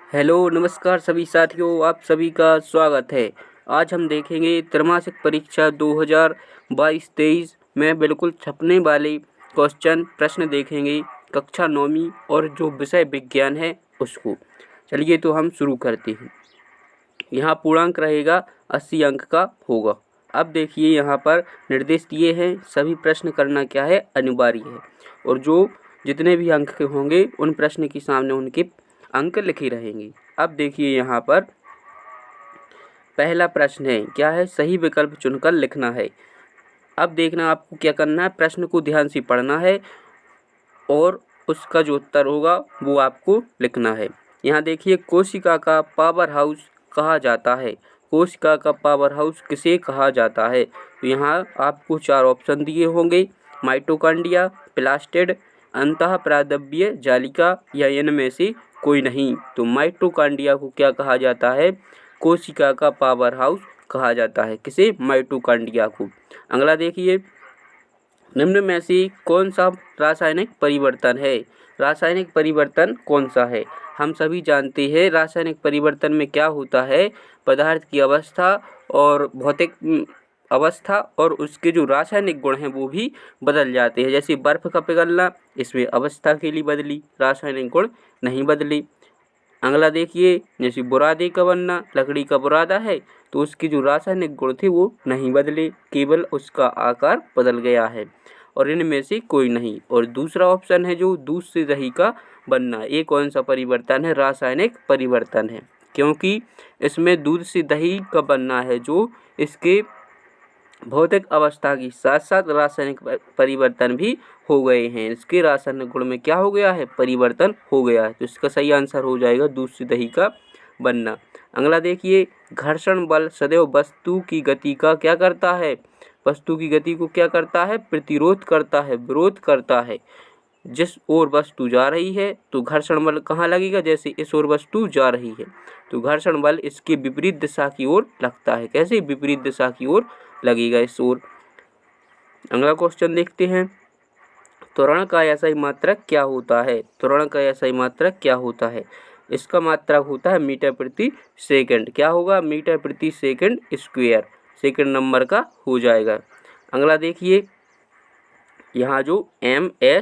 Hello नमस्कार सभी साथियों, आप सभी का स्वागत है। आज हम देखेंगे त्रैमासिक परीक्षा 2022-23 में बिल्कुल छपने वाले प्रश्न देखेंगे कक्षा 9वीं और जो विषय विज्ञान है उसको। चलिए तो हम शुरू करते हैं। यहाँ पूर्णांक रहेगा 80 अंक का होगा। अब देखिए यहाँ पर निर्देश दिए हैं, सभी प्रश्न करना क्या है, अनिवार्य है। और जो जितने भी अंक के होंगे उन प्रश्न के सामने उनके अंक लिखे रहेंगे। अब देखिए यहाँ पर पहला प्रश्न है, क्या है, सही विकल्प चुनकर लिखना है। अब देखना आपको क्या करना है, प्रश्न को ध्यान से पढ़ना है और उसका जो उत्तर होगा वो आपको लिखना है। यहाँ देखिए, कोशिका का पावर हाउस कहा जाता है। कोशिका का पावर हाउस किसे कहा जाता है? तो यहाँ आपको 4 ऑप्शन दिए होंगे, माइटोकॉन्ड्रिया, प्लास्टिड, अंतःप्राद्रव्य जालिका या इनमें से कोई नहीं। तो माइटोकॉन्ड्रिया को क्या कहा जाता है? कोशिका का पावर हाउस कहा जाता है। किसे? माइटोकॉन्ड्रिया को। अगला देखिए, निम्न में से कौन सा रासायनिक परिवर्तन है? रासायनिक परिवर्तन कौन सा है? हम सभी जानते हैं रासायनिक परिवर्तन में क्या होता है, पदार्थ की अवस्था और भौतिक अवस्था और उसके जो रासायनिक गुण हैं वो भी बदल जाते हैं। जैसे बर्फ का पिघलना, इसमें अवस्था के लिए बदली, रासायनिक गुण नहीं बदली। अगला देखिए, जैसे बुरादे का बनना, लकड़ी का बुरादा है तो उसकी जो रासायनिक गुण थे वो नहीं बदले, केवल उसका आकार बदल गया है। और इनमें से कोई नहीं। और दूसरा ऑप्शन है जो दूध से दही का बनना, ये कौन सा परिवर्तन है? रासायनिक परिवर्तन है, क्योंकि इसमें दूध से दही का बनना है जो इसके भौतिक अवस्था के साथ साथ रासायनिक परिवर्तन भी हो गए हैं। इसके रासायनिक गुण में क्या हो गया है? परिवर्तन हो गया है। तो इसका सही आंसर हो जाएगा दूध से दही का बनना। अगला देखिए, घर्षण बल सदैव वस्तु की गति का क्या करता है? वस्तु की गति को क्या करता है? प्रतिरोध करता है, विरोध करता है। जिस ओर वस्तु जा रही है तो घर्षण बल कहाँ लगेगा? जैसे इस ओर वस्तु जा रही है तो घर्षण बल इसके विपरीत दिशा की ओर लगता है। कैसे? विपरीत दिशा की ओर लगेगा, इस ओर। अगला क्वेश्चन देखते हैं, त्वरण का ऐसा मात्रक क्या होता है? त्वरण का ऐसा मात्रक क्या होता है? इसका मात्रक होता है मीटर प्रति सेकंड। क्या होगा? मीटर प्रति सेकंड स्क्वायर, सेकंड नंबर का हो जाएगा। अगला देखिए, यहाँ जो ms(T⁻²)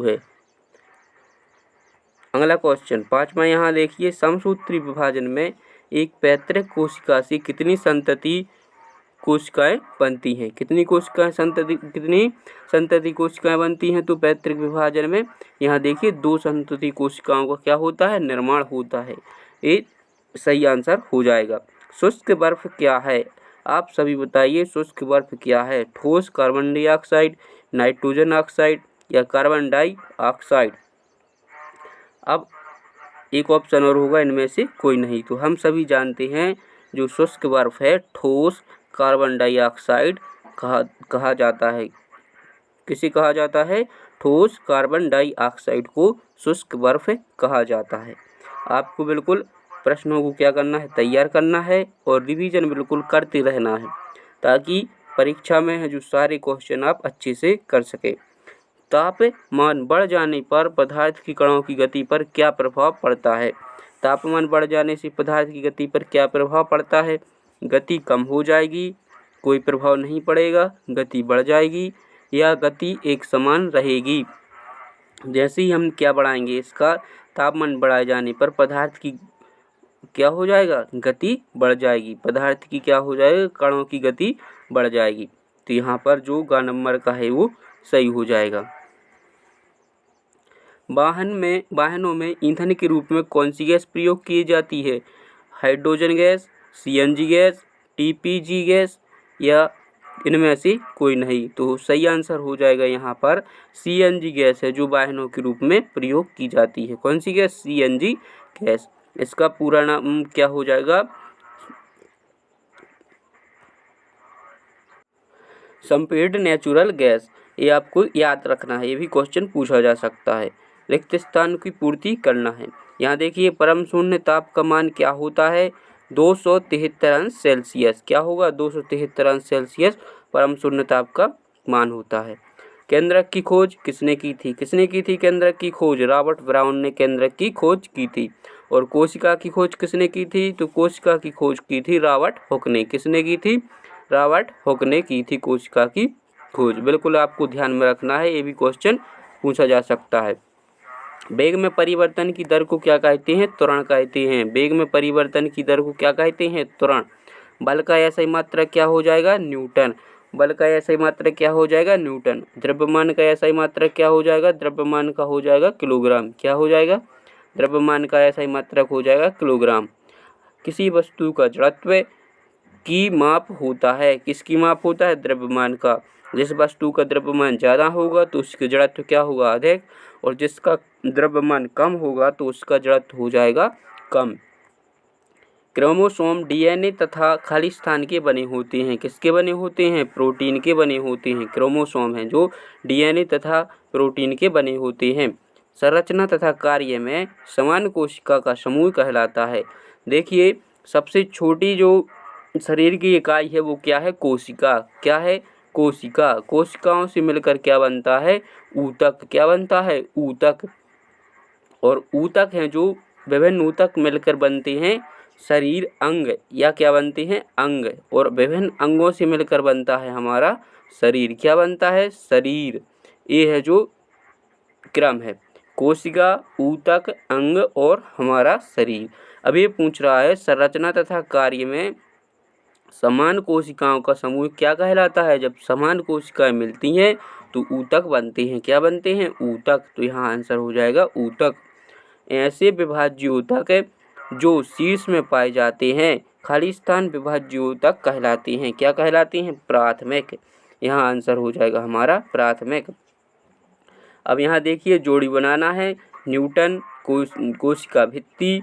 है। अगला क्वेश्चन 5वां, यहाँ देखिए, समसूत्री विभाजन में एक पैतृक कोशिका से कितनी संतति कोशिकाएं बनती हैं? कितनी संतति कोशिकाएं बनती हैं? तो पैतृक विभाजन में यहाँ देखिए 2 संतति कोशिकाओं का क्या होता है? निर्माण होता है। ये सही आंसर हो जाएगा। शुष्क बर्फ क्या है? आप सभी बताइए, शुष्क बर्फ क्या है? ठोस कार्बन डाइऑक्साइड, नाइट्रोजन ऑक्साइड या कार्बन डाइऑक्साइड? अब एक ऑप्शन और होगा, इनमें से कोई नहीं। तो हम सभी जानते हैं जो शुष्क बर्फ है ठोस कार्बन डाइऑक्साइड कहा जाता है। किसे कहा जाता है? ठोस कार्बन डाइऑक्साइड को शुष्क बर्फ कहा जाता है। आपको बिल्कुल प्रश्नों को क्या करना है? तैयार करना है और रिवीजन बिल्कुल करते रहना है, ताकि परीक्षा में जो सारे क्वेश्चन आप अच्छे से कर सके। तापमान बढ़ जाने पर पदार्थ की कणों की गति पर क्या प्रभाव पड़ता है? तापमान बढ़ जाने से पदार्थ की गति पर क्या प्रभाव पड़ता है? गति कम हो जाएगी, कोई प्रभाव नहीं पड़ेगा, गति बढ़ जाएगी या गति एक समान रहेगी। जैसे ही हम क्या बढ़ाएंगे, इसका तापमान बढ़ाए जाने पर पदार्थ की क्या हो जाएगा? गति बढ़ जाएगी। पदार्थ की क्या हो जाएगा? कणों की गति बढ़ जाएगी। तो यहाँ पर जो ग नंबर का है वो सही हो जाएगा। वाहनों में ईंधन के रूप में कौन सी गैस प्रयोग की जाती है? Hydrogen gas, CNG gas, TPG gas या इनमें से कोई नहीं। तो सही आंसर हो जाएगा यहाँ पर सीएनजी गैस है जो वाहनों के रूप में प्रयोग की जाती है। कौन सी गैस? CNG gas. इसका पूरा नाम क्या हो जाएगा? संपीड्ड नेचुरल गैस। ये आपको याद रखना है, ये भी क्वेश्चन पूछा जा सकता है। रिक्त स्थान की पूर्ति करना है। यहाँ देखिए, परम शून्य ताप का मान क्या होता है? 273 अंश सेल्सियस। क्या होगा? 273 अंश सेल्सियस परम शून्य ताप का मान होता है। केंद्रक की खोज किसने की थी? किसने की थी केंद्रक की खोज? रॉबर्ट ब्राउन ने केंद्रक की खोज की थी। और कोशिका की खोज किसने की थी? तो कोशिका की खोज की थी रॉबर्ट हुक ने। किसने की थी? रॉबर्ट हुक ने की थी कोशिका की खोज। बिल्कुल आपको ध्यान में रखना है, ये भी क्वेश्चन पूछा जा सकता है। वेग में परिवर्तन की दर को क्या कहते हैं? त्वरण कहते हैं। वेग में परिवर्तन की दर को क्या कहते हैं? त्वरण। बल का ऐसा मात्रक क्या हो जाएगा? न्यूटन। बल का ऐसा मात्रक क्या हो जाएगा? न्यूटन। द्रव्यमान का ऐसा मात्रक क्या हो जाएगा? द्रव्यमान का हो जाएगा किलोग्राम। क्या हो जाएगा? द्रव्यमान का ऐसा मात्रक हो जाएगा किलोग्राम। किसी वस्तु का जड़त्व की माप होता है। किसकी माप होता है? द्रव्यमान का। जिस वस्तु का द्रव्यमान ज़्यादा होगा तो उसकी जड़त्व क्या होगा? अधिक। और जिसका द्रव्यमान कम होगा तो उसका जड़त्व हो जाएगा कम। क्रोमोसोम डीएनए तथा खालिस्तान के बने होते हैं। किसके बने होते हैं? प्रोटीन के बने होते हैं। क्रोमोसोम हैं जो डीएनए तथा प्रोटीन के बने होते हैं। संरचना तथा कार्य में समान कोशिका का समूह कहलाता है। देखिए, सबसे छोटी जो शरीर की इकाई है वो क्या है? कोशिका। क्या है? कोशिका। कोशिकाओं से मिलकर क्या बनता है? ऊतक। क्या बनता है? ऊतक। और ऊतक हैं जो विभिन्न ऊतक मिलकर बनते हैं शरीर अंग, या क्या बनते हैं? अंग। और विभिन्न अंगों से मिलकर बनता है हमारा शरीर। क्या बनता है? शरीर। ये है जो क्रम है, कोशिका, ऊतक, अंग और हमारा शरीर। अब ये पूछ रहा है संरचना तथा कार्य में समान कोशिकाओं का समूह क्या कहलाता है? जब समान कोशिकाएं मिलती हैं तो ऊतक बनते हैं। क्या बनते हैं? ऊतक। तो यहाँ आंसर हो जाएगा ऊतक। ऐसे विभाज्य ऊतक जो शीर्ष में पाए जाते हैं खालिस्तान विभाज्य ऊतक कहलाते हैं। क्या कहलाते हैं? प्राथमिक। यहाँ आंसर हो जाएगा हमारा प्राथमिक। अब यहाँ देखिए, जोड़ी बनाना है। न्यूटन, कोशिका भित्ति,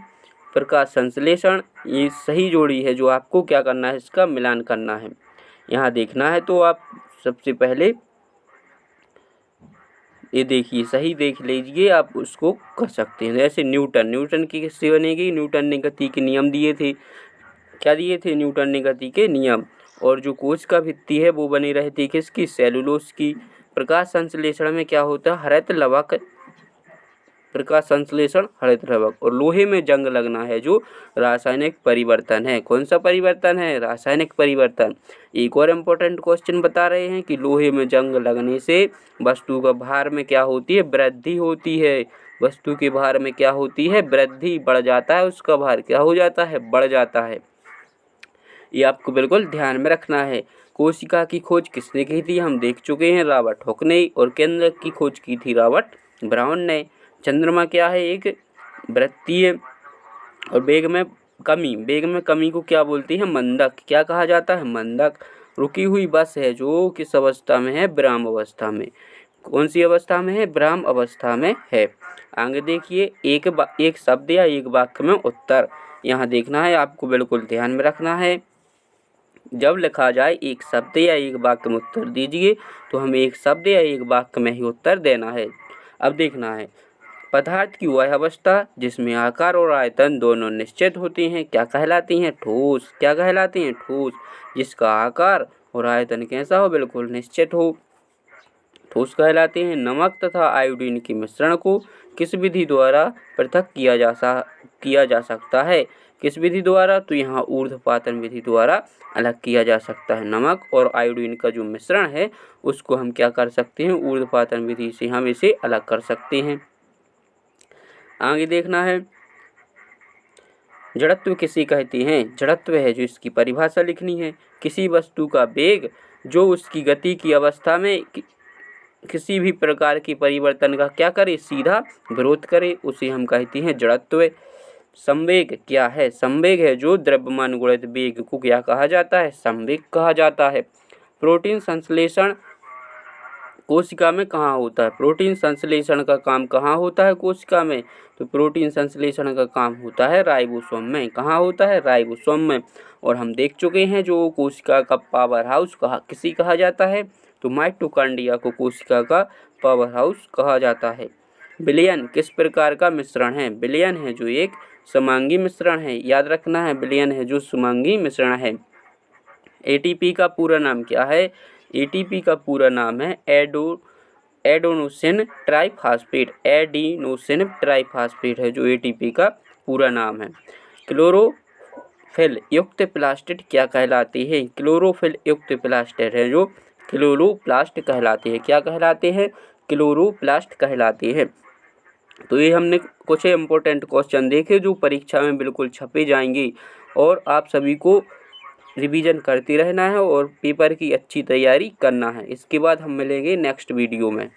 प्रकाश संश्लेषण, ये सही जोड़ी है जो आपको क्या करना है? इसका मिलान करना है। यहाँ देखना है तो आप सबसे पहले ये देखिए, सही देख लीजिए, आप उसको कर सकते हैं। जैसे न्यूटन की किससे बनेगी? न्यूटन ने गति के नियम दिए थे। क्या दिए थे? न्यूटन ने गति के नियम। और जो कोशिका भित्ति है वो बनी रहती है किसकी? सेलुलोज की। प्रकाश संश्लेषण में क्या होता है? हरित लवक। प्रकाश संश्लेषण, हरित लवक। और लोहे में जंग लगना है जो रासायनिक परिवर्तन है। कौन सा परिवर्तन है? रासायनिक परिवर्तन। एक और इम्पोर्टेंट क्वेश्चन बता रहे हैं कि लोहे में जंग लगने से वस्तु का भार में क्या होती है? वृद्धि होती है। वस्तु के भार में क्या होती है? वृद्धि। बढ़ जाता है उसका भार। क्या हो जाता है? बढ़ जाता है। ये आपको बिल्कुल ध्यान में रखना है। कोशिका की खोज किसने की थी? हम देख चुके हैं, रॉबर्ट हुक ने। और केंद्रक की खोज की थी रॉबर्ट ब्राउन ने। चंद्रमा क्या है? एक वृत्तीय। और वेग में कमी को क्या बोलती है? मंदक। क्या कहा जाता है? मंदक। रुकी हुई बस है जो किस अवस्था में है? विराम अवस्था में। कौन सी अवस्था में है? विराम अवस्था में है। आगे देखिए, एक शब्द या एक वाक्य में उत्तर। यहाँ देखना है, आपको बिल्कुल ध्यान में रखना है। जब लिखा जाए एक शब्द या एक वाक्य में उत्तर दीजिए, तो हमें एक शब्द या एक वाक्य में ही उत्तर देना है। अब देखना है, पदार्थ की वह अवस्था जिसमें आकार और आयतन दोनों निश्चित होते हैं क्या कहलाती हैं? ठोस। क्या कहलाती हैं? ठोस। जिसका आकार और आयतन कैसा हो? बिल्कुल निश्चित हो, ठोस कहलाते हैं। नमक तथा आयोडीन के मिश्रण को किस विधि द्वारा पृथक किया जा सकता है? किस विधि द्वारा? तो यहाँ ऊर्ध्वपातन विधि द्वारा अलग किया जा सकता है। नमक और आयोडीन का जो मिश्रण है उसको हम क्या कर सकते हैं? ऊर्ध्वपातन विधि से हम इसे अलग कर सकते हैं। आगे देखना है, जड़त्व किसे कहते हैं? जड़त्व है जो इसकी परिभाषा लिखनी है। किसी वस्तु का वेग जो उसकी गति की अवस्था में किसी भी प्रकार की परिवर्तन का क्या करे? सीधा विरोध करे, उसे हम कहते हैं जड़त्व। संवेग क्या है? संवेग है जो द्रव्यमान गुणित वेग को क्या कहा जाता है? संवेग कहा जाता है। प्रोटीन संश्लेषण कोशिका में कहाँ होता है? प्रोटीन संश्लेषण का काम कहाँ होता है कोशिका में? तो प्रोटीन संश्लेषण का काम होता है राइबोसोम में। कहाँ होता है? राइबोसोम में। और हम देख चुके हैं जो कोशिका का पावर हाउस किसी कहा जाता है? तो माइटोकॉन्ड्रिया को कोशिका का पावर हाउस कहा जाता है। विलयन किस प्रकार का मिश्रण है? विलयन है जो एक समांगी मिश्रण है। याद रखना है, विलयन है जो समांगी मिश्रण है। एटीपी का पूरा नाम क्या है? एटीपी का पूरा नाम है एडेनोसिन ट्राइफॉस्फेट, एडेनोसिन ट्राइफॉस्फेट है जो ATP का पूरा नाम है। क्लोरोफिल युक्त प्लास्टिड क्या कहलाती है? क्लोरोफिल युक्त प्लास्टिड है जो क्लोरोप्लास्ट कहलाती है। क्या कहलाते हैं? क्लोरोप्लास्ट कहलाती है। तो ये हमने कुछ इम्पोर्टेंट क्वेश्चन देखे जो परीक्षा में बिल्कुल छपे जाएंगे और आप सभी को रिवीजन करते रहना है और पेपर की अच्छी तैयारी करना है। इसके बाद हम मिलेंगे नेक्स्ट वीडियो में।